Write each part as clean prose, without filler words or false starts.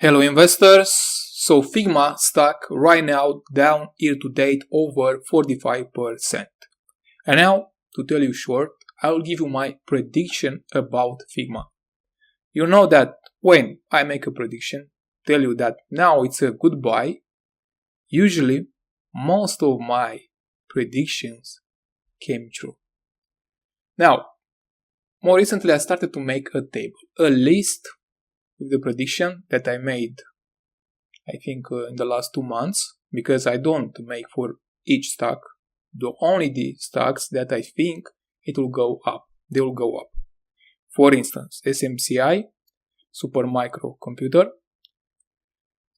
Hello investors, so Figma stock right now down year to date over 45%. And now, to tell you short, I will give you my prediction about Figma. You know that when I make a prediction, tell you that now it's a good buy, usually most of my predictions came true. Now, more recently I started to make a table, a list with the prediction that I made, I think in the last 2 months, because I don't make for each stock, only the stocks that I think it will go up, they will go up. For instance, SMCI, Super Micro Computer,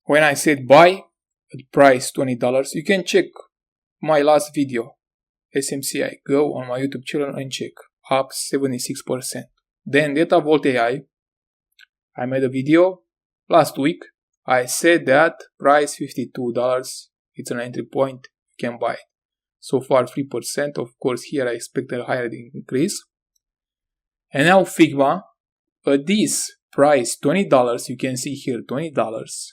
when I said buy at price $20, you can check my last video, SMCI, go on my YouTube channel and check, up 76%. Then Data Vault AI, I made a video last week. I said that price $52, it's an entry point, you can buy it. So far 3%, of course here I expect a higher increase. And now Figma, at this price $20, you can see here $20,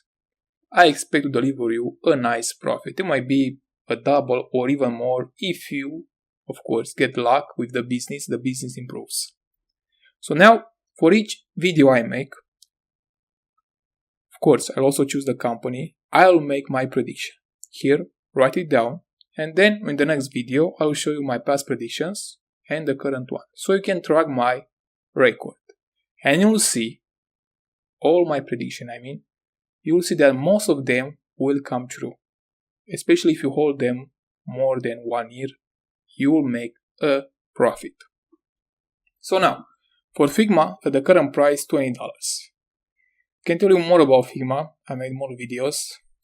I expect to deliver you a nice profit. It might be a double or even more if you, of course, get luck with the business improves. So now for each video I make, of course, I'll also choose the company. I'll make my prediction. Here, write it down. And then in the next video, I'll show you my past predictions and the current one. So you can track my record. And you'll see all my prediction, you'll see that most of them will come true. Especially if you hold them more than 1 year, you will make a profit. So now, for Figma, at the current price, $20. Can tell you more about Figma. I made more videos.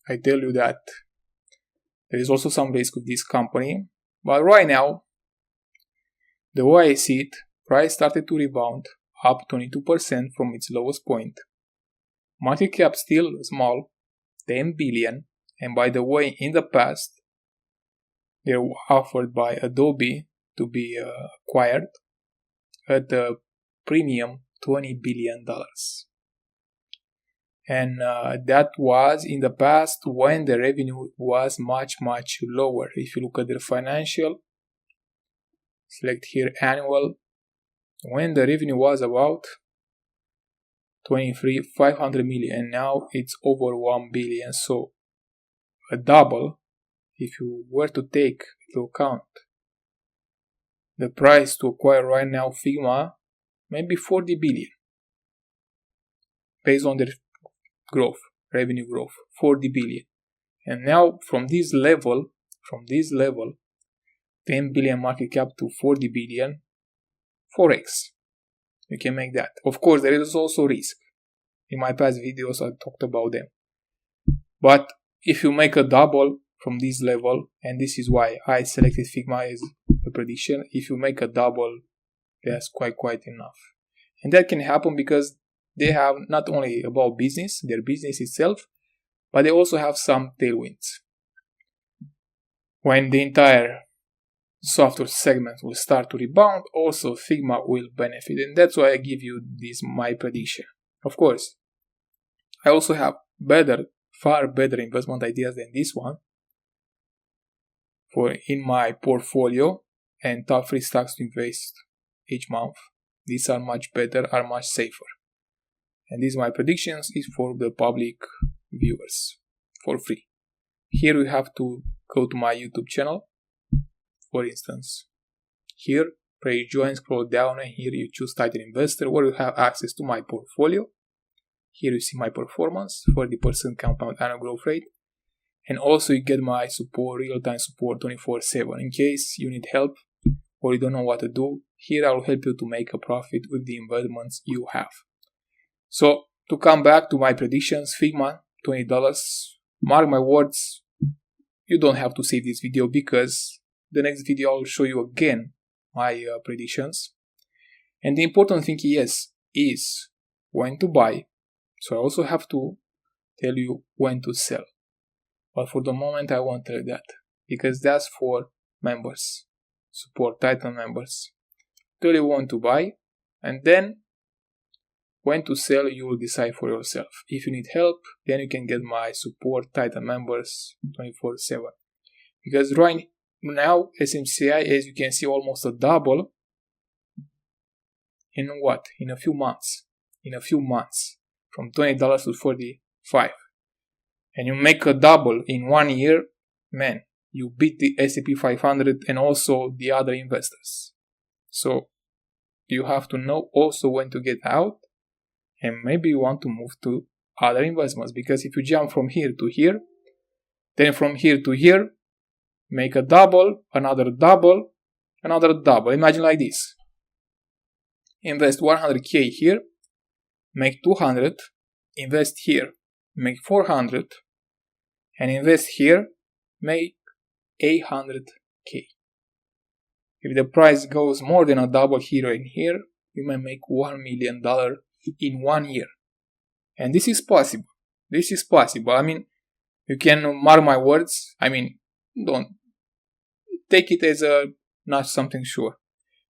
I tell you that there is also some risk with this company. But right now, the way I see it, price started to rebound up 22% from its lowest point. Market cap still small, 10 billion. And by the way, in the past, they were offered by Adobe to be acquired at a premium $20 billion. And that was in the past when the revenue was much lower. If you look at their financial, select here annual, when the revenue was about 500 million, and now it's over 1 billion. So a double. If you were to take into account the price to acquire right now Figma, maybe 40 billion based on their revenue growth, 40 billion. And now from this level, 10 billion market cap to 40 billion, 4x. You can make that. Of course, there is also risk. In my past videos, I talked about them. But if you make a double from this level, and this is why I selected Figma as a prediction, if you make a double, that's quite enough. And that can happen because they have not only about their business itself, but they also have some tailwinds. When the entire software segment will start to rebound, also Figma will benefit. And that's why I give you my prediction. Of course, I also have far better investment ideas than this one in my portfolio and top 3 stocks to invest each month. These are much better, are much safer. And these my predictions is for the public viewers for free. Here we have to go to my YouTube channel. For instance, here press join, scroll down, and here you choose title investor, where you have access to my portfolio. Here you see my performance, 40% compound annual growth rate. And also you get my support, real-time support 24/7. In case you need help or you don't know what to do, here I will help you to make a profit with the investments you have. So to come back to my predictions, Figma, $20. Mark my words, you don't have to save this video because the next video I'll show you again my predictions. And the important thing is when to buy. So I also have to tell you when to sell. But for the moment I won't tell you that because that's for members, support Titan members. Tell you when to buy, and then when to sell, you will decide for yourself. If you need help, then you can get my support Titan members 24/7. Because right now, SMCI, as you can see, almost a double in what? In a few months. From $20 to 45. And you make a double in 1 year, man, you beat the S&P 500 and also the other investors. So you have to know also when to get out, and maybe you want to move to other investments, because if you jump from here to here, then from here to here, make a double, another double, another double. Imagine like this. Invest 100k here, make 200, invest here, make 400, and invest here, make 800k. If the price goes more than a double here and here, you may make $1 million in 1 year. And this is possible. I mean, you can mark my words. I mean, don't take it as not something sure.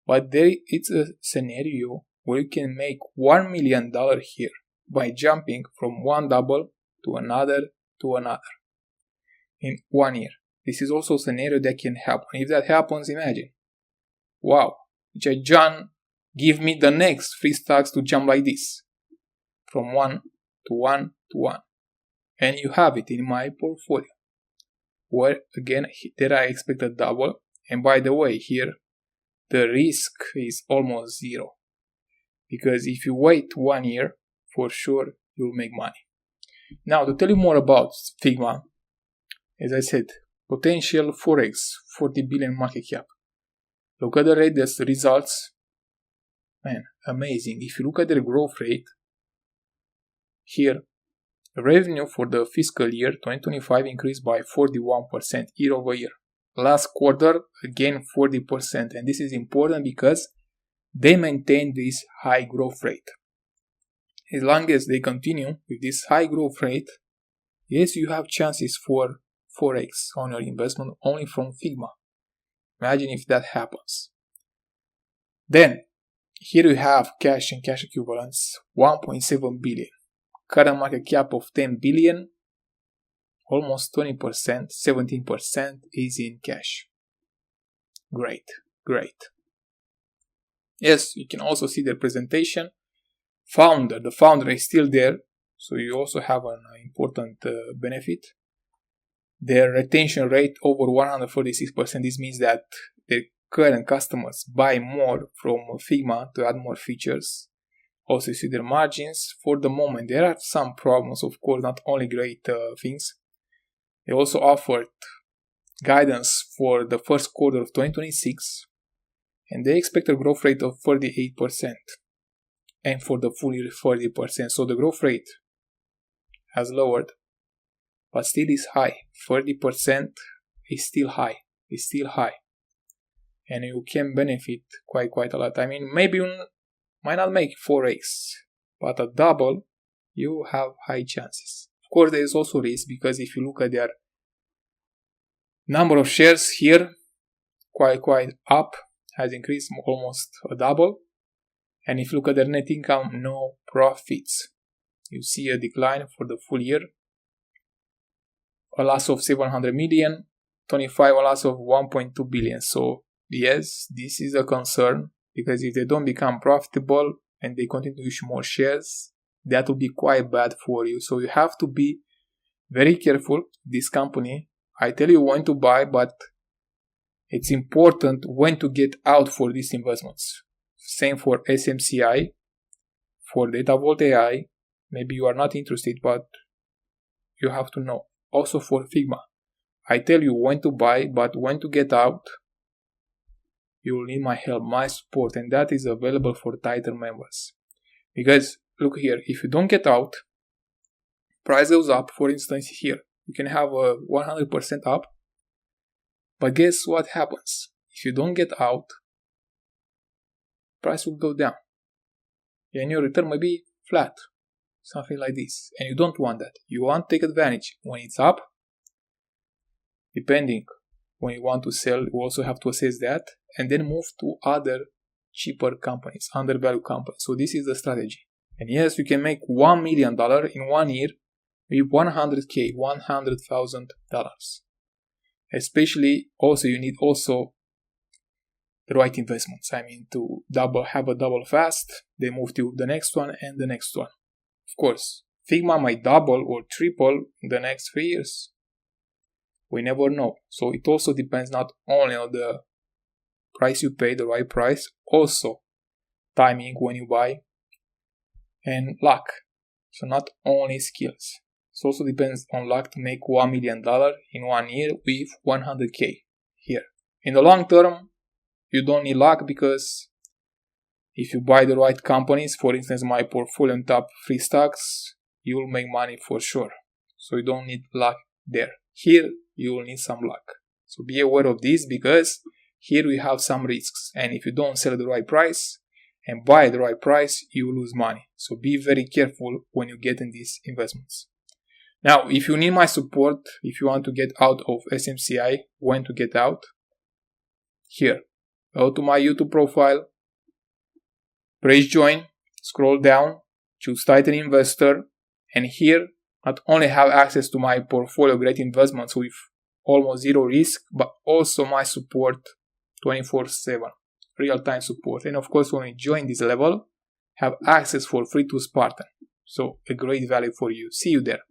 But it's a scenario where you can make $1 million here by jumping from one double to another in 1 year. This is also a scenario that can happen. If that happens, imagine. Wow, John, give me the next free stocks to jump like this. From 1 to 1 to 1. And you have it in my portfolio. Where, again, there I expect a double. And by the way, here, the risk is almost zero. Because if you wait 1 year, for sure, you'll make money. Now, to tell you more about Figma, as I said, potential Forex, 40 billion market cap. Look at the latest results. Man, amazing. If you look at their growth rate, here, the revenue for the fiscal year 2025 increased by 41% year over year. Last quarter, again 40%. And this is important because they maintain this high growth rate. As long as they continue with this high growth rate, yes, you have chances for Forex on your investment only from Figma. Imagine if that happens. Then, here you have cash and cash equivalents, 1.7 billion. Current market cap of 10 billion, almost 20%, 17% is in cash. Great. Yes, you can also see the presentation. The founder is still there, so you also have an important benefit. Their retention rate over 146%. This means that their current customers buy more from Figma to add more features. Also, you see their margins. For the moment, there are some problems, of course, not only great things. They also offered guidance for the first quarter of 2026, and they expect a growth rate of 38%, and for the full year 40%. So the growth rate has lowered, but still is high. 30% is still high. And you can benefit quite a lot. I mean, maybe you might not make 4x, but a double, you have high chances. Of course, there is also risk, because if you look at their number of shares here, quite up, has increased almost a double. And if you look at their net income, no profits. You see a decline for the full year. A loss of 700 million, 25 a loss of 1.2 billion. So yes, this is a concern, because if they don't become profitable and they continue to issue more shares, that will be quite bad for you. So you have to be very careful. This company, I tell you when to buy, but it's important when to get out for these investments. Same for SMCI, for DataVault AI. Maybe you are not interested, but you have to know. Also for Figma, I tell you when to buy, but when to get out, you will need my help, my support, and that is available for Titan members. Because look here, if you don't get out, price goes up. For instance, here you can have a 100% up, but guess what happens? If you don't get out, price will go down, and your return may be flat, something like this. And you don't want that. You want to take advantage when it's up. Depending when you want to sell, you also have to assess that and then move to other cheaper companies, undervalued companies. So this is the strategy. And yes, you can make $1 million in 1 year with $100K, $100,000. Especially, also you need also the right investments. I mean, to have a double fast, they move to the next one and the next one. Of course, Figma might double or triple in the next 3 years. We never know. So it also depends not only on the price you pay, the right price, also timing when you buy, and luck. So not only skills. It also depends on luck to make $1 million in 1 year with 100K here. In the long term, you don't need luck, because if you buy the right companies, for instance my portfolio and top 3 stocks, you will make money for sure. So you don't need luck there. Here you will need some luck. So be aware of this, because here we have some risks, and if you don't sell at the right price and buy at the right price, you will lose money. So be very careful when you get in these investments. Now, if you need my support, if you want to get out of SMCI, when to get out, here, go to my YouTube profile, press join, scroll down, choose Titan Investor, and here not only have access to my portfolio great investments with almost zero risk, but also my support 24/7, real-time support. And of course, when you join this level, have access for free to Spartan. So a great value for you. See you there.